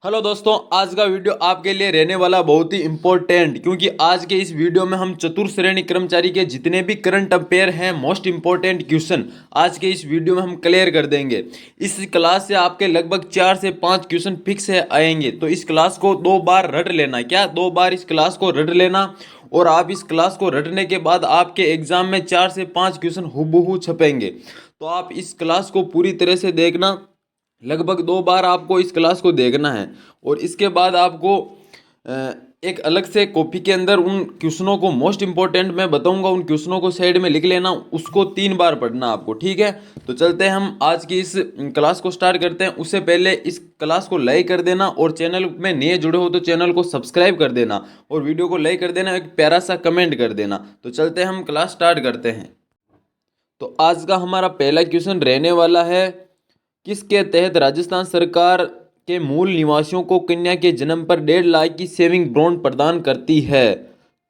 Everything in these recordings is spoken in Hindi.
हेलो दोस्तों, आज का वीडियो आपके लिए रहने वाला बहुत ही इम्पोर्टेंट, क्योंकि आज के इस वीडियो में हम चतुर्थ श्रेणी कर्मचारी के जितने भी करंट अफेयर हैं, मोस्ट इम्पोर्टेंट क्वेश्चन आज के इस वीडियो में हम क्लियर कर देंगे। इस क्लास से आपके लगभग 4 से 5 क्वेश्चन फिक्स है आएंगे, तो इस क्लास को 2 बार रट लेना। क्या 2 बार इस क्लास को रट लेना, और आप इस क्लास को रटने के बाद आपके एग्जाम में 4 से 5 क्वेश्चन हूबहू छपेंगे। तो आप इस क्लास को पूरी तरह से देखना, लगभग 2 बार आपको इस क्लास को देखना है। और इसके बाद आपको एक अलग से कॉपी के अंदर उन क्वेश्चनों को, मोस्ट इंपॉर्टेंट मैं बताऊंगा, उन क्वेश्चनों को साइड में लिख लेना, उसको 3 बार पढ़ना आपको, ठीक है। तो चलते हैं हम आज की इस क्लास को स्टार्ट करते हैं। उससे पहले इस क्लास को लाइक कर देना, और चैनल में नए जुड़े हो तो चैनल को सब्सक्राइब कर देना, और वीडियो को लाइक कर देना, एक प्यारा सा कमेंट कर देना। तो चलते हैं हम क्लास स्टार्ट करते हैं। तो आज का हमारा पहला क्वेश्चन रहने वाला है, किसके तहत राजस्थान सरकार के मूल निवासियों को कन्या के जन्म पर 1.5 लाख की सेविंग बॉन्ड प्रदान करती है।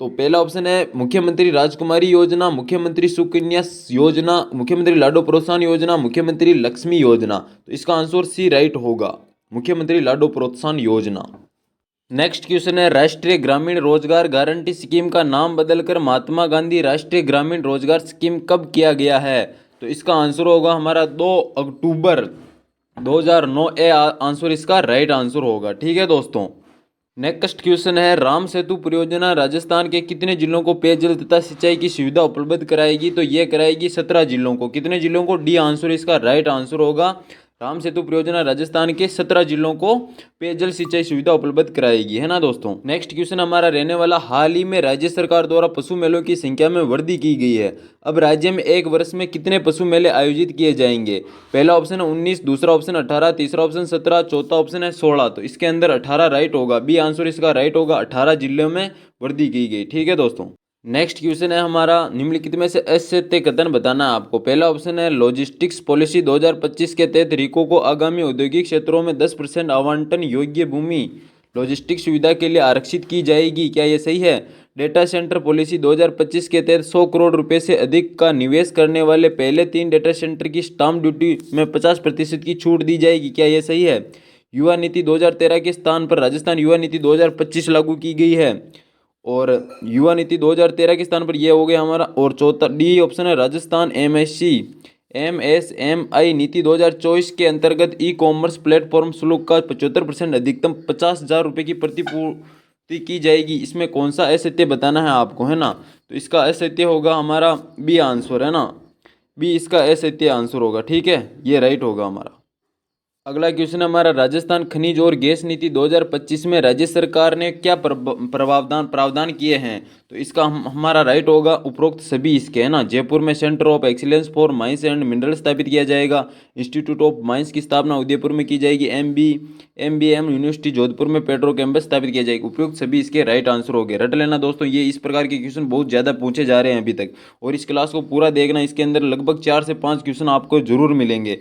तो पहला ऑप्शन है मुख्यमंत्री राजकुमारी योजना, मुख्यमंत्री सुकन्या योजना, मुख्यमंत्री लाडो प्रोत्साहन योजना, मुख्यमंत्री लक्ष्मी योजना। तो इसका आंसर सी राइट होगा, मुख्यमंत्री लाडो प्रोत्साहन योजना। नेक्स्ट क्वेश्चन है, राष्ट्रीय ग्रामीण रोजगार गारंटी स्कीम का नाम बदलकर महात्मा गांधी राष्ट्रीय ग्रामीण रोजगार स्कीम कब किया गया है। तो इसका आंसर होगा हमारा 2 अक्टूबर 2009। ए आंसर इसका राइट आंसर होगा, ठीक है दोस्तों। नेक्स्ट क्वेश्चन है, राम सेतु परियोजना राजस्थान के कितने जिलों को पेयजल तथा सिंचाई की सुविधा उपलब्ध कराएगी। तो ये कराएगी 17 जिलों को। कितने जिलों को? डी आंसर इसका राइट आंसर होगा। राम सेतु परियोजना राजस्थान के 17 जिलों को पेयजल सिंचाई सुविधा उपलब्ध कराएगी, है ना दोस्तों। नेक्स्ट क्वेश्चन हमारा रहने वाला, हाल ही में राज्य सरकार द्वारा पशु मेलों की संख्या में वृद्धि की गई है। अब राज्य में एक वर्ष में कितने पशु मेले आयोजित किए जाएंगे। पहला ऑप्शन है 19, दूसरा ऑप्शन 18, तीसरा ऑप्शन 17, चौथा ऑप्शन है 16। तो इसके अंदर 18 राइट होगा, बी आंसर इसका राइट होगा। 18 जिलों में वृद्धि की गई, ठीक है दोस्तों। नेक्स्ट क्वेश्चन है हमारा, निम्नलिखित में से असत्य कथन बताना है आपको। पहला ऑप्शन है, लॉजिस्टिक्स पॉलिसी 2025 के तहत रिको को आगामी औद्योगिक क्षेत्रों में 10% आवंटन योग्य भूमि लॉजिस्टिक्स सुविधा के लिए आरक्षित की जाएगी। क्या ये सही है? डेटा सेंटर पॉलिसी 2025 के तहत 100 करोड़ रुपए से अधिक का निवेश करने वाले पहले 3 डेटा सेंटर की स्टाम्प ड्यूटी में 50% की छूट दी जाएगी। क्या ये सही है? युवा नीति 2013 के स्थान पर राजस्थान युवा नीति 2025 लागू की गई है, और युवा नीति 2013 के स्थान पर यह हो गया हमारा। और चौथा डी ऑप्शन है, राजस्थान एमएसएमई नीति 2024 के अंतर्गत ई कॉमर्स प्लेटफॉर्म शुल्क का 75% अधिकतम 50,000 रुपये की प्रतिपूर्ति की जाएगी। इसमें कौन सा असत्य बताना है आपको, है ना। तो इसका असत्य होगा हमारा बी आंसर, है ना। बी इसका असत्य आंसर होगा, ठीक है, ये राइट होगा हमारा। अगला क्वेश्चन हमारा, राजस्थान खनिज और गैस नीति 2025 में राज्य सरकार ने क्या प्रावधान किए हैं। तो इसका हमारा राइट होगा उपरोक्त सभी इसके, है ना। जयपुर में centre of excellence for mines and mineral स्थापित किया जाएगा। इंस्टीट्यूट ऑफ माइंस की स्थापना उदयपुर में की जाएगी। एमबीएम यूनिवर्सिटी जोधपुर में पेट्रो कैंपस स्थापित किया जाएगा। उपयुक्त सभी इसके राइट आंसर हो गए। रट लेना दोस्तों, ये इस प्रकार के क्वेश्चन बहुत ज़्यादा पूछे जा रहे हैं अभी तक, और इस क्लास को पूरा देखना, इसके अंदर लगभग 4 से 5 क्वेश्चन आपको जरूर मिलेंगे।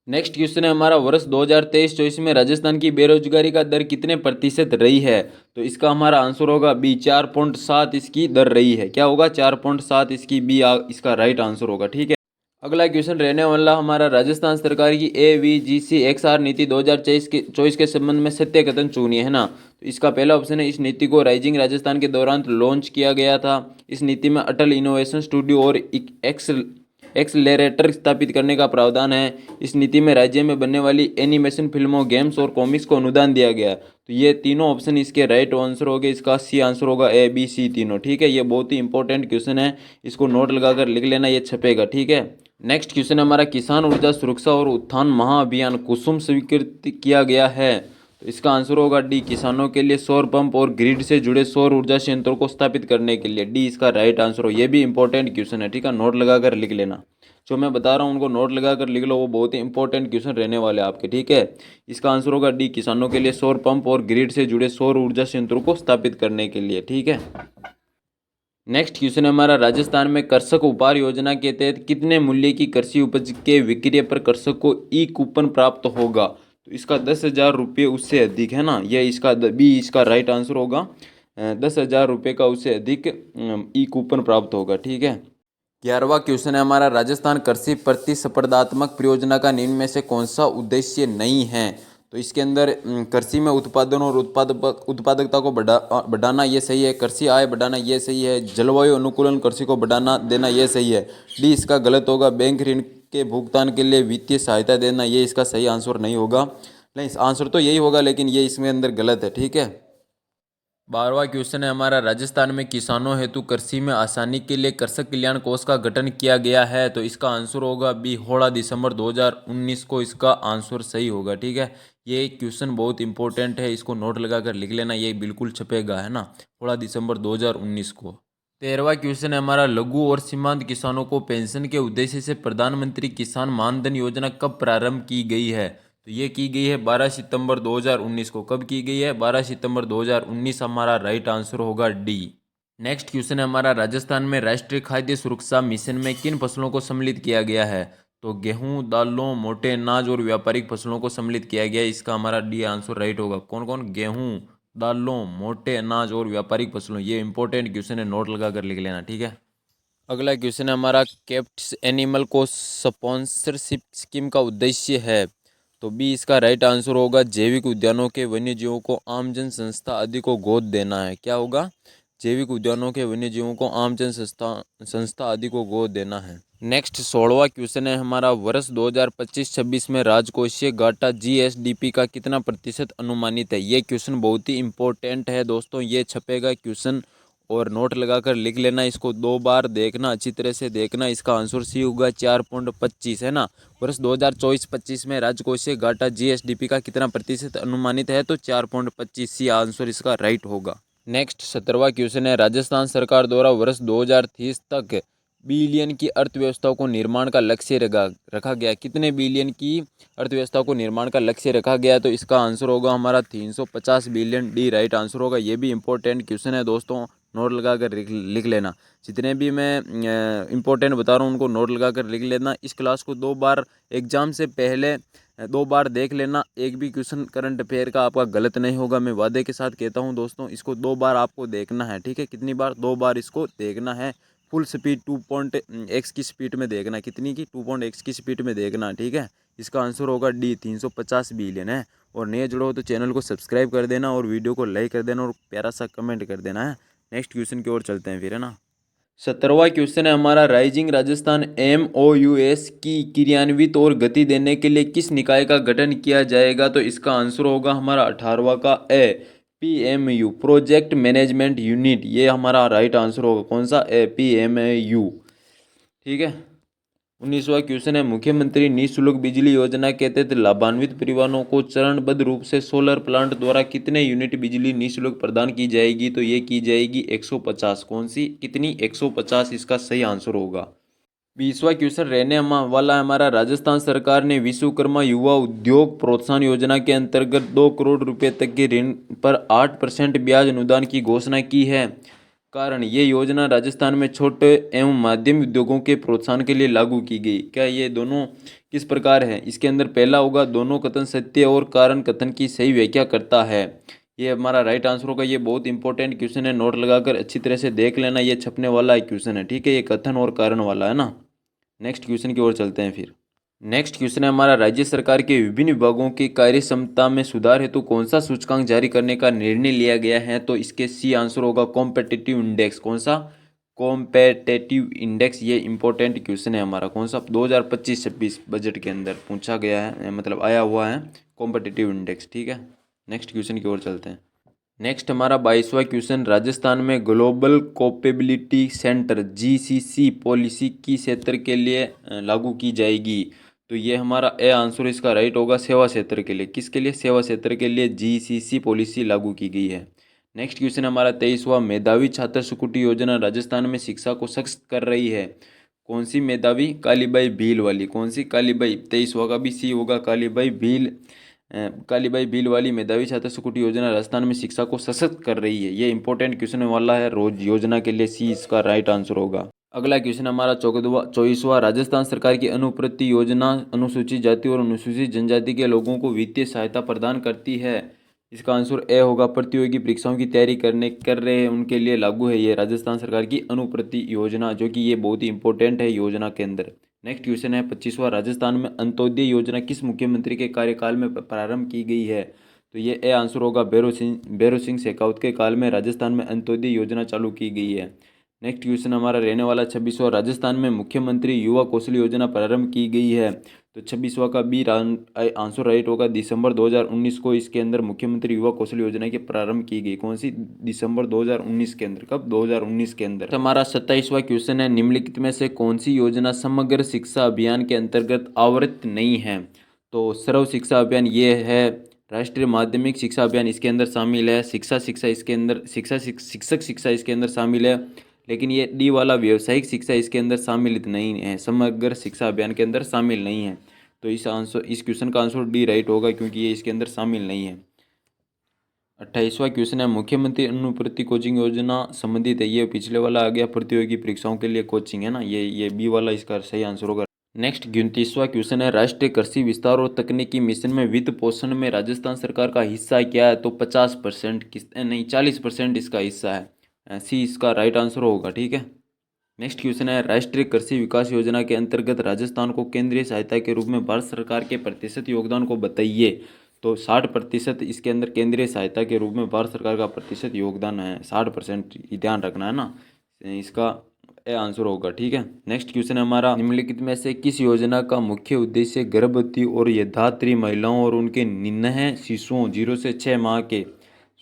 नेक्स्ट क्वेश्चन है हमारा, वर्ष 2023-24 में राजस्थान की बेरोजगारी का दर कितने प्रतिशत रही है। तो इसका हमारा आंसर होगा बी, 4.7 इसकी दर रही है। क्या होगा? 4.7 इसकी, बी इसका राइट आंसर होगा, ठीक है। अगला क्वेश्चन रहने वाला हमारा, राजस्थान सरकार की AVGC-XR नीति 2024 के संबंध में सत्य कथन चुनिए, है ना। तो इसका पहला ऑप्शन है, इस नीति को राइजिंग राजस्थान के दौरान लॉन्च किया गया था। इस नीति में अटल इनोवेशन स्टूडियो और एक्सलेरेटर स्थापित करने का प्रावधान है। इस नीति में राज्य में बनने वाली एनिमेशन फिल्मों, गेम्स और कॉमिक्स को अनुदान दिया गया। तो ये तीनों ऑप्शन इसके राइट आंसर हो गए। इसका सी आंसर होगा ए, बी, सी तीनों, ठीक है। ये बहुत ही इंपॉर्टेंट क्वेश्चन है, इसको नोट लगाकर लिख लेना, ये छपेगा, ठीक है। नेक्स्ट क्वेश्चन हमारा, किसान ऊर्जा सुरक्षा और उत्थान महाअभियान कुसुम स्वीकृत किया गया है। तो इसका आंसर होगा डी, किसानों के लिए सौर पंप और ग्रिड से जुड़े सौर ऊर्जा संयंत्रों को स्थापित करने के लिए। डी इसका राइट आंसर हो। ये भी इंपॉर्टेंट क्वेश्चन है, ठीक है, नोट लगाकर लिख लेना। जो मैं बता रहा हूँ उनको नोट लगाकर लिख लो, वो बहुत ही इंपॉर्टेंट क्वेश्चन रहने वाले आपके, ठीक है। इसका आंसर होगा डी, किसानों के लिए सौर पंप और ग्रिड से जुड़े सौर ऊर्जा संयंत्रों को स्थापित करने के लिए, ठीक है। नेक्स्ट क्वेश्चन हमारा, राजस्थान में कृषक उपहार योजना के तहत कितने मूल्य की कृषि उपज के विक्रय पर कृषक को ई कूपन प्राप्त होगा। तो इसका 10,000 रुपये उससे अधिक, है ना। यह इसका बी इसका राइट आंसर होगा। 10,000 रुपये का उससे अधिक ई कूपन प्राप्त होगा, ठीक है। 11वां क्वेश्चन है हमारा, राजस्थान कृषि प्रतिस्पर्धात्मक परियोजना का निम्न में से कौन सा उद्देश्य नहीं है। तो इसके अंदर कृषि में उत्पादन और उत्पादकता को बढ़ाना ये सही है, कृषि आय बढ़ाना ये सही है, जलवायु अनुकूलन कृषि को बढ़ाना देना ये सही है। डी इसका गलत होगा, बैंक ऋण के भुगतान के लिए वित्तीय सहायता देना ये इसका सही आंसर नहीं होगा। नहीं, आंसर तो यही होगा लेकिन ये इसमें अंदर गलत है, ठीक है। 12वां क्वेश्चन है हमारा, राजस्थान में किसानों हेतु कृषि में आसानी के लिए कृषक कल्याण कोष का गठन किया गया है। तो इसका आंसर होगा बी, 16 दिसंबर 2019 को इसका आंसर सही होगा, ठीक है। ये क्वेश्चन बहुत इंपॉर्टेंट है, इसको नोट लगाकर लिख लेना, ये बिल्कुल छपेगा, है ना, 16 दिसंबर 2019 को। 13वां क्वेश्चन है हमारा, लघु और सीमांत किसानों को पेंशन के उद्देश्य से प्रधानमंत्री किसान मानधन योजना कब प्रारंभ की गई है। तो ये की गई है 12 सितंबर 2019 को। कब की गई है? 12 सितंबर 2019 हमारा राइट आंसर होगा डी। नेक्स्ट क्वेश्चन है हमारा, राजस्थान में राष्ट्रीय खाद्य सुरक्षा मिशन में किन फसलों को सम्मिलित किया गया है। तो गेहूं, दालों, मोटे अनाज और व्यापारिक फसलों को सम्मिलित किया गया है, इसका हमारा डी आंसर राइट होगा। कौन कौन? गेहूं, दालों, मोटे अनाज और व्यापारिक फसलों। ये इंपॉर्टेंट क्वेश्चन है, नोट लगा कर लिख लेना, ठीक है। अगला क्वेश्चन है हमारा, केप्ट एनिमल को स्पॉन्सरशिप स्कीम का उद्देश्य है। तो बी इसका राइट आंसर होगा, जैविक उद्यानों के वन्य जीवों को आमजन संस्था आदि को गोद देना है। क्या होगा? जैविक उद्यानों के वन्य जीवों को आमजन संस्था आदि को गोद देना है। नेक्स्ट 16वां क्वेश्चन है हमारा, वर्ष 2025-26 में राजकोषीय घाटा जीएसडीपी का कितना प्रतिशत अनुमानित है। ये क्वेश्चन बहुत ही इंपॉर्टेंट है दोस्तों, ये छपेगा क्वेश्चन और नोट लगाकर लिख लेना, इसको 2 बार देखना, अच्छी तरह से देखना। इसका आंसर सी होगा 4.25, है ना। वर्ष 2024-25 में राजकोषीय घाटा जीएसडीपी का कितना प्रतिशत अनुमानित है। तो 4.25 सी आंसर इसका राइट होगा। नेक्स्ट 17वां क्वेश्चन है, राजस्थान सरकार द्वारा वर्ष 2030 तक बिलियन की अर्थव्यवस्था को निर्माण का लक्ष्य रखा गया। कितने बिलियन की अर्थव्यवस्था को निर्माण का लक्ष्य रखा गया। तो इसका आंसर होगा हमारा 350 बिलियन, डी राइट आंसर होगा। ये भी इंपॉर्टेंट क्वेश्चन है दोस्तों, नोट लगा कर लिख लेना। जितने भी मैं इंपॉर्टेंट बता रहा हूँ उनको नोट लगा कर लिख लेना। इस क्लास को 2 बार एग्जाम से पहले 2 बार देख लेना, एक भी क्वेश्चन करंट अफेयर का आपका गलत नहीं होगा, मैं वादे के साथ कहता हूँ दोस्तों। इसको 2 बार आपको देखना है, ठीक है। कितनी बार? 2 बार इसको देखना है। फुल स्पीड 2.x की स्पीड में देखना। कितनी की? 2.x की स्पीड में देखना, ठीक है। इसका आंसर होगा डी, 350 बिलियन है। और नए जुड़ो हो तो चैनल को सब्सक्राइब कर देना और वीडियो को लाइक कर देना और प्यारा सा कमेंट कर देना है। नेक्स्ट क्वेश्चन की ओर चलते हैं फिर, है ना। 17वां क्वेश्चन है हमारा, राइजिंग राजस्थान MOUS की क्रियान्वित और गति देने के लिए किस निकाय का गठन किया जाएगा। तो इसका आंसर होगा हमारा 18वां का ए, PMU, प्रोजेक्ट मैनेजमेंट यूनिट। ये हमारा राइट आंसर होगा। कौन सा? ए, PMU, ठीक है। 19वां क्वेश्चन है, मुख्यमंत्री निःशुल्क बिजली योजना के तहत लाभान्वित परिवारों को चरणबद्ध रूप से सोलर प्लांट द्वारा कितने यूनिट बिजली निःशुल्क प्रदान की जाएगी। तो ये की जाएगी 150। कौन सी? कितनी? 150 इसका सही आंसर होगा। 20वां क्वेश्चन रहने वाला हमारा, राजस्थान सरकार ने विश्वकर्मा युवा उद्योग प्रोत्साहन योजना के अंतर्गत 2 करोड़ रुपए तक के ऋण पर 8% ब्याज अनुदान की घोषणा की है। कारण, ये योजना राजस्थान में छोटे एवं माध्यम उद्योगों के प्रोत्साहन के लिए लागू की गई। क्या ये दोनों किस प्रकार है? इसके अंदर पहला होगा, दोनों कथन सत्य और कारण कथन की सही व्याख्या करता है। ये हमारा राइट आंसर होगा। ये बहुत इंपॉर्टेंट क्वेश्चन है, नोट लगाकर अच्छी तरह से देख लेना, ये छपने वाला क्वेश्चन है, ठीक है। ये कथन और कारण वाला है ना। नेक्स्ट क्वेश्चन की ओर चलते हैं फिर। नेक्स्ट क्वेश्चन है हमारा, राज्य सरकार के विभिन्न विभागों की कार्य क्षमता में सुधार हेतु कौन सा सूचकांक जारी करने का निर्णय लिया गया है। तो इसके सी आंसर होगा कॉम्पिटिटिव इंडेक्स। कौन सा? Competitive index. ये इंपॉर्टेंट क्वेश्चन है हमारा। कौन सा? 2025-26 बजट के अंदर पूछा गया है, मतलब आया हुआ है कॉम्पिटिटिव इंडेक्स, ठीक है। नेक्स्ट क्वेश्चन की ओर चलते हैं। नेक्स्ट हमारा 22वां क्वेश्चन, राजस्थान में global capability centre GCC policy किस क्षेत्र के लिए लागू की जाएगी। तो ये हमारा ए आंसर इसका राइट होगा, सेवा क्षेत्र के लिए। किसके लिए? सेवा क्षेत्र के लिए GCC पॉलिसी लागू की गई है। नेक्स्ट क्वेश्चन हमारा 23वां, मेधावी छात्र सुकुटी योजना राजस्थान में शिक्षा को सख्त कर रही है। कौन सी मेधावी? कालीबाई भील वाली। कौन सी? कालीबाई। 23वां का भी सी होगा, कालीबाई भील। कालीबाई भील वाली मेधावी छात्र सुकुटी योजना राजस्थान में शिक्षा को सशक्त कर रही है। ये इंपॉर्टेंट क्वेश्चन वाला है, रोज योजना के लिए सी इसका राइट आंसर होगा। अगला क्वेश्चन हमारा 24वां, राजस्थान सरकार की अनुप्रति योजना अनुसूचित जाति और अनुसूचित जनजाति के लोगों को वित्तीय सहायता प्रदान करती है। इसका आंसर ए होगा, प्रतियोगी परीक्षाओं की तैयारी कर रहे हैं उनके लिए लागू है ये राजस्थान सरकार की अनुप्रति योजना, जो कि ये बहुत ही इंपॉर्टेंट है योजना के अंदर। नेक्स्ट क्वेश्चन है 25वां, राजस्थान में अंत्योदय योजना किस मुख्यमंत्री के कार्यकाल में प्रारंभ की गई है? तो ये ए आंसर होगा, भैरों सिंह शेखावत के काल में राजस्थान में अंत्योदय योजना चालू की गई है। नेक्स्ट क्वेश्चन हमारा रहने वाला 26वां, राजस्थान में मुख्यमंत्री युवा कौशल योजना प्रारंभ की गई है। तो 26वां का बी आंसर राइट होगा, दिसंबर 2019 को इसके अंदर मुख्यमंत्री युवा कौशल योजना की प्रारंभ की गई। कौन सी? दिसंबर 2019 के अंदर। कब? 2019 के अंदर। हमारा 27वां क्वेश्चन है, निम्नलिखित में से कौन सी योजना समग्र शिक्षा अभियान के अंतर्गत आवृत नहीं है? तो सर्व शिक्षा अभियान ये है, राष्ट्रीय माध्यमिक शिक्षा अभियान इसके अंदर शामिल है, शिक्षा इसके अंदर, शिक्षक शिक्षा इसके अंदर शामिल है, लेकिन ये डी वाला व्यावसायिक शिक्षा इसके अंदर शामिल नहीं है, समग्र शिक्षा अभियान के अंदर शामिल नहीं है। तो इस क्वेश्चन का आंसर डी राइट होगा, क्योंकि ये इसके अंदर शामिल नहीं है। 28वां क्वेश्चन है, मुख्यमंत्री अनुप्रति कोचिंग योजना संबंधित है। ये पिछले वाला आ गया, प्रतियोगी परीक्षाओं के लिए कोचिंग है ना, ये बी वाला इसका सही आंसर होगा। नेक्स्ट 29वां क्वेश्चन है, राष्ट्रीय कृषि विस्तार और तकनीकी मिशन में वित्त पोषण में राजस्थान सरकार का हिस्सा क्या है? तो 50% नहीं 40% इसका हिस्सा है। सी इसका राइट आंसर होगा। ठीक है। नेक्स्ट क्वेश्चन है, राष्ट्रीय कृषि विकास योजना के अंतर्गत राजस्थान को केंद्रीय सहायता के रूप में भारत सरकार के प्रतिशत योगदान को बताइए। तो 60% इसके अंदर केंद्रीय सहायता के रूप में भारत सरकार का प्रतिशत योगदान है, 60%, ध्यान रखना है ना, इसका ए आंसर होगा। ठीक है। नेक्स्ट क्वेश्चन है हमारा, निम्नलिखित में से किस योजना का मुख्य उद्देश्य गर्भवती और यदात्री महिलाओं और उनके निन्नह शिशुओं 0 से 6 माह के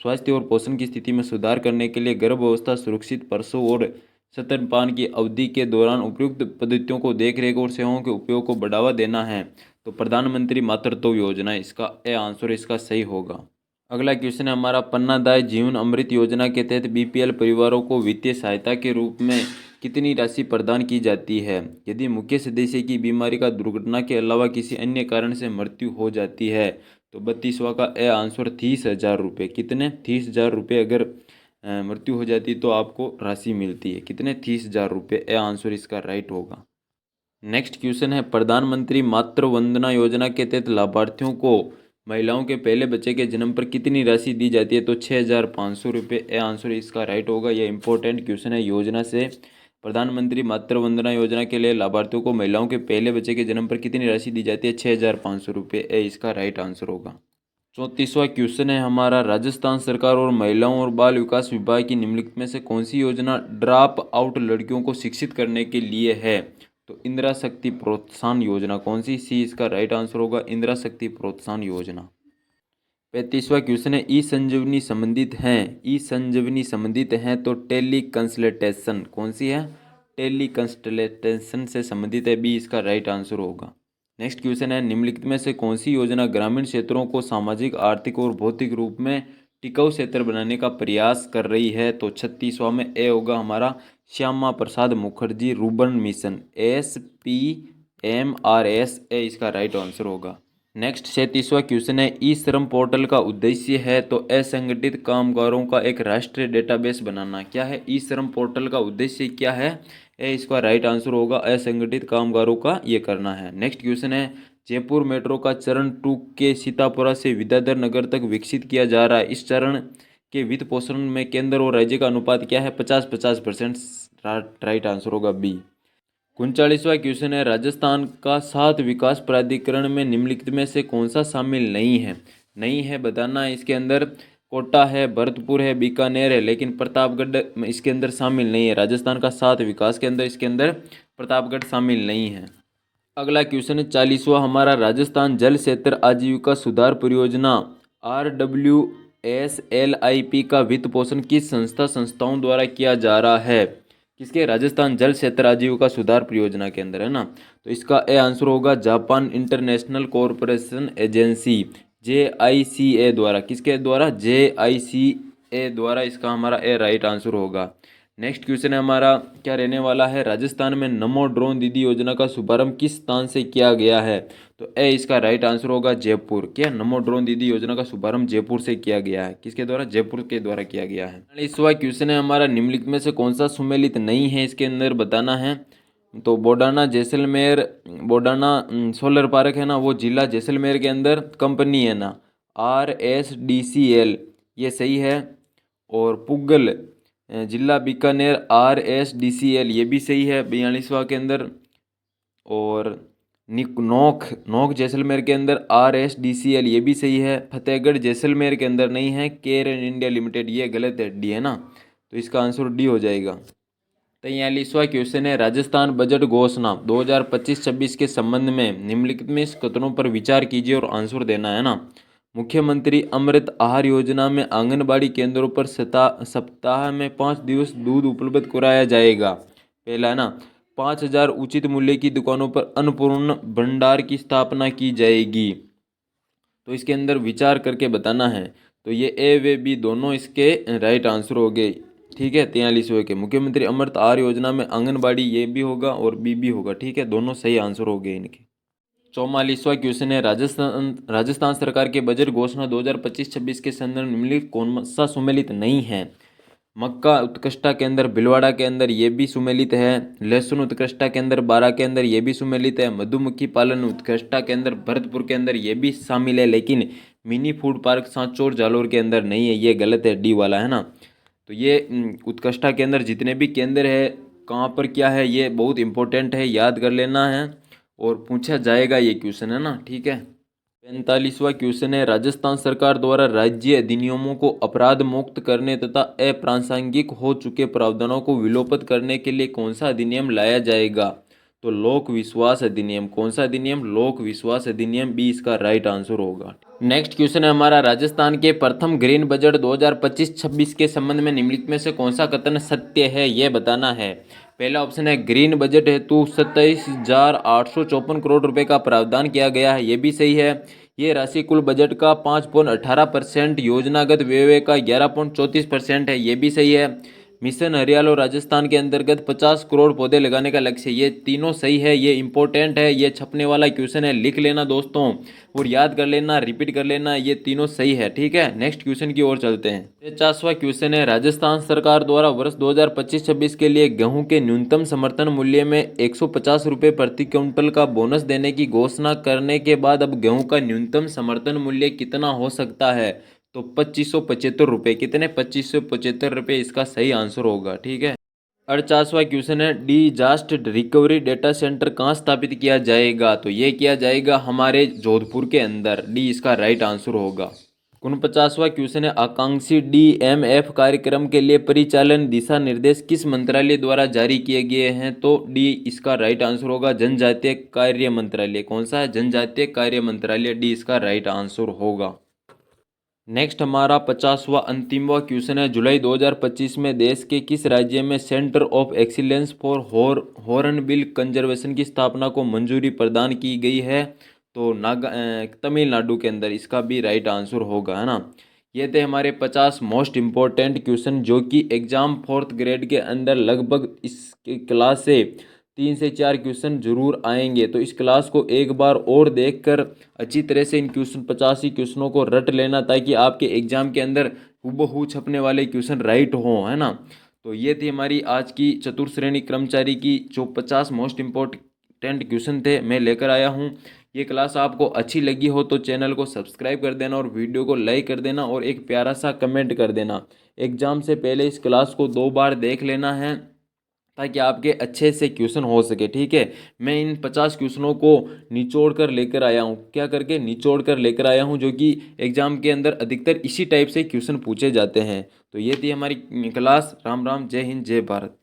स्वास्थ्य और पोषण की स्थिति में सुधार करने के लिए गर्भावस्था, सुरक्षित प्रसव और स्तनपान की अवधि के दौरान उपयुक्त पद्धतियों को देखरेख और सेवाओं के उपयोग को बढ़ावा देना है? तो प्रधानमंत्री मातृत्व योजना इसका ए आंसर इसका सही होगा। अगला क्वेश्चन है हमारा, पन्नादाय जीवन अमृत योजना के तहत बीपीएल परिवारों को वित्तीय सहायता के रूप में कितनी राशि प्रदान की जाती है यदि मुख्य सदस्य की बीमारी का दुर्घटना के अलावा किसी अन्य कारण से मृत्यु हो जाती है? तो 32वां का ए आंसर 30,000 रुपये। कितने? 30,000 रुपये अगर मृत्यु हो जाती तो आपको राशि मिलती है। कितने? 30,000 रुपये। ए आंसर इसका राइट होगा। नेक्स्ट क्वेश्चन है, प्रधानमंत्री मातृ वंदना योजना के तहत लाभार्थियों को महिलाओं के पहले बच्चे के जन्म पर कितनी राशि दी जाती है? तो 6,500 रुपये। ए आंसर इसका राइट होगा। यह इंपॉर्टेंट क्वेश्चन है। योजना से प्रधानमंत्री मातृ वंदना योजना के लिए लाभार्थियों को महिलाओं के पहले बच्चे के जन्म पर कितनी राशि दी जाती है? 6,500 रुपये। ए इसका राइट आंसर होगा। 34वां क्वेश्चन है हमारा, राजस्थान सरकार और महिलाओं और बाल विकास विभाग की निम्नलिखित में से कौन सी योजना ड्रॉप आउट लड़कियों को शिक्षित करने के लिए है? तो इंदिरा शक्ति प्रोत्साहन योजना। कौन सी? सी इसका राइट आंसर होगा, इंदिरा शक्ति प्रोत्साहन योजना। 35वां क्वेश्चन है, ई संजीवनी संबंधित हैं, ई संजीवनी संबंधित हैं तो टेली कंसल्टेशन कौन सी है? टेली कंसल्टेशन से संबंधित है। बी इसका राइट आंसर होगा। नेक्स्ट क्वेश्चन है, निम्नलिखित में से कौन सी योजना ग्रामीण क्षेत्रों को सामाजिक, आर्थिक और भौतिक रूप में टिकाऊ क्षेत्र बनाने का प्रयास कर रही है? तो 36वां में ए होगा हमारा, Shyama Prasad Mukherjee rurban mission, SPMRS। ए इसका राइट आंसर होगा। नेक्स्ट 37वां क्वेश्चन है, ई श्रम पोर्टल का उद्देश्य है तो असंगठित कामगारों का एक राष्ट्रीय डेटाबेस बनाना। क्या है? ई श्रम पोर्टल का उद्देश्य क्या है? ए इसका राइट आंसर होगा, असंगठित कामगारों का ये करना है। नेक्स्ट क्वेश्चन है, जयपुर मेट्रो का चरण 2 के सीतापुरा से विद्याधर नगर तक विकसित किया जा रहा है। इस चरण के वित्त पोषण में केंद्र और राज्य का अनुपात क्या है? 50-50%। राइट आंसर होगा बी। 39वां क्वेश्चन है, राजस्थान का 7 विकास प्राधिकरण में निम्नलिखित में से कौन सा शामिल नहीं है? नहीं है बताना है। इसके अंदर कोटा है, भरतपुर है, बीकानेर है, लेकिन प्रतापगढ़ इसके अंदर शामिल नहीं है। राजस्थान का 7 विकास के अंदर इसके अंदर प्रतापगढ़ शामिल नहीं है। अगला क्वेश्चन है 40वां हमारा, राजस्थान जल क्षेत्र आजीविका सुधार परियोजना RWSLIP का वित्त पोषण किस संस्थाओं द्वारा किया जा रहा है? किसके? राजस्थान जल क्षेत्र आजीविका सुधार परियोजना के अंदर, है ना। तो इसका ए आंसर होगा, Japan international corporation agency JICA द्वारा। किसके द्वारा? JICA द्वारा। इसका हमारा ए राइट आंसर होगा। नेक्स्ट क्वेश्चन है हमारा, क्या रहने वाला है, राजस्थान में नमो ड्रोन दीदी योजना का शुभारंभ किस स्थान से किया गया है? तो ए इसका राइट आंसर होगा, जयपुर। क्या? नमो ड्रोन दीदी योजना का शुभारंभ जयपुर से किया गया है। किसके द्वारा? जयपुर के द्वारा किया गया है। 40वां क्वेश्चन है हमारा, निम्नलिखित में से कौन सा सुमेलित नहीं है इसके अंदर बताना है? तो बोडाना जैसलमेर, बोडाना सोलर पार्क है ना, वो जिला जैसलमेर के अंदर कंपनी है ना, RSDCL, ये सही है। और पुगल जिला बीकानेर RSDCL, ये भी सही है 42वां के अंदर। और नोक नोक जैसलमेर के अंदर RSDCL, ये भी सही है। फतेहगढ़ जैसलमेर के अंदर नहीं है, केयर एंड इंडिया लिमिटेड, ये गलत है, डी है ना, तो इसका आंसर डी हो जाएगा। 43वां क्वेश्चन है, राजस्थान बजट घोषणा 2025-26 के संबंध में निम्नलिखित में कथनों पर विचार कीजिए और आंसर देना है ना। मुख्यमंत्री अमृत आहार योजना में आंगनबाड़ी केंद्रों पर सप्ताह में 5 दिवस दूध उपलब्ध कराया जाएगा। पहला है ना, 5,000 उचित मूल्य की दुकानों पर अन्नपूर्ण भंडार की स्थापना की जाएगी। तो इसके अंदर विचार करके बताना है। तो ये ए व बी दोनों इसके राइट आंसर हो गए। ठीक है, 43वें के मुख्यमंत्री अमृत आहार योजना में आंगनबाड़ी, ये भी होगा और बी भी होगा। ठीक है, दोनों सही आंसर हो गए इनके। 44वां क्वेश्चन है, राजस्थान सरकार के बजट घोषणा 2025-26 के संदर्भ निम्नलिखित कौन सा सुमेलित नहीं है। मक्का उत्कृष्टा के अंदर भिलवाड़ा के अंदर ये भी सुमेलित है। लहसुन उत्कृष्टा के अंदर बारा के अंदर ये भी सुमेलित है। मधुमक्खी पालन उत्कृष्टा के अंदर भरतपुर के अंदर ये भी शामिल है, लेकिन mini food park Sanchore Jalore के अंदर नहीं है, ये गलत है, डी वाला है ना। तो ये उत्कृष्टा के अंदर जितने भी केंद्र है कहाँ पर क्या है, ये बहुत इंपॉर्टेंट है, याद कर लेना है और पूछा जाएगा ये क्वेश्चन, है ना। ठीक है, 45वां क्वेश्चन है, राजस्थान सरकार द्वारा राज्य अधिनियमों को अपराध मुक्त करने तथा अप्रासंगिक हो चुके प्रावधानों को विलोपित करने के लिए कौन सा अधिनियम लाया जाएगा। तो लोक विश्वास अधिनियम। कौन सा अधिनियम? लोक विश्वास अधिनियम, बी इसका राइट आंसर होगा। नेक्स्ट क्वेश्चन है हमारा, राजस्थान के प्रथम ग्रीन बजट 2025-26 के संबंध में निम्नलिखित में से कौन सा कथन सत्य है, यह बताना है। पहला ऑप्शन है, ग्रीन बजट हेतु 27,854 करोड़ रुपए का प्रावधान किया गया है, ये भी सही है। ये राशि कुल बजट का 5.18%, योजनागत व्यय का 11.34% है, ये भी सही है। मिशन हरियालो राजस्थान के अंतर्गत 50 करोड़ पौधे लगाने का लक्ष्य, ये तीनों सही है, ये इंपॉर्टेंट है, ये छपने वाला क्वेश्चन है, लिख लेना दोस्तों और याद कर लेना, रिपीट कर लेना, ये तीनों सही है। ठीक है, नेक्स्ट क्वेश्चन की ओर चलते हैं। 50वां क्वेश्चन है, राजस्थान सरकार द्वारा वर्ष 2025-26 के लिए गेहूं के न्यूनतम समर्थन मूल्य में 150 रुपये प्रति क्विंटल का बोनस देने की घोषणा करने के बाद अब गेहूं का न्यूनतम समर्थन मूल्य कितना हो सकता है। तो 2575 रुपये। कितने? 2575 रुपये इसका सही आंसर होगा। ठीक है, 48वां क्वेश्चन है, डिजास्टर रिकवरी डेटा सेंटर कहाँ स्थापित किया जाएगा। तो ये किया जाएगा हमारे जोधपुर के अंदर, डी इसका राइट आंसर होगा। 49वां क्वेश्चन है, आकांक्षी DMF कार्यक्रम के लिए परिचालन दिशा निर्देश किस मंत्रालय द्वारा जारी किए गए हैं। तो डी इसका राइट आंसर होगा, जनजातीय कार्य मंत्रालय। कौन सा है? जनजातीय कार्य मंत्रालय, डी इसका राइट आंसर होगा। नेक्स्ट हमारा 50वां अंतिमवां क्वेश्चन है, जुलाई 2025 में देश के किस राज्य में centre of excellence for hornbill conservation की स्थापना को मंजूरी प्रदान की गई है। तो तमिलनाडु के अंदर, इसका भी राइट आंसर होगा, है ना। ये थे हमारे 50 मोस्ट इम्पोर्टेंट क्वेश्चन जो कि एग्जाम 4th ग्रेड के अंदर लगभग इस क्लास से 3 से 4 क्वेश्चन जरूर आएंगे। तो इस क्लास को एक बार और देखकर अच्छी तरह से इन 50 ही क्वेश्चनों को रट लेना, ताकि आपके एग्जाम के अंदर हूबहू छपने वाले क्वेश्चन राइट हों, है ना। तो ये थी हमारी आज की चतुर्श्रेणी कर्मचारी की जो 50 मोस्ट इम्पोर्टेंट क्वेश्चन थे, मैं लेकर आया हूँ। ये क्लास आपको अच्छी लगी हो तो चैनल को सब्सक्राइब कर देना और वीडियो को लाइक कर देना और एक प्यारा सा कमेंट कर देना। एग्जाम से पहले इस क्लास को 2 बार देख लेना है ताकि आपके अच्छे से क्वेश्चन हो सके। ठीक है, मैं इन 50 क्वेश्चनों को निचोड़ कर लेकर आया हूँ, क्या करके निचोड़ कर लेकर आया हूँ, जो कि एग्जाम के अंदर अधिकतर इसी टाइप से क्वेश्चन पूछे जाते हैं। तो ये थी हमारी क्लास। राम राम, जय हिंद, जय भारत।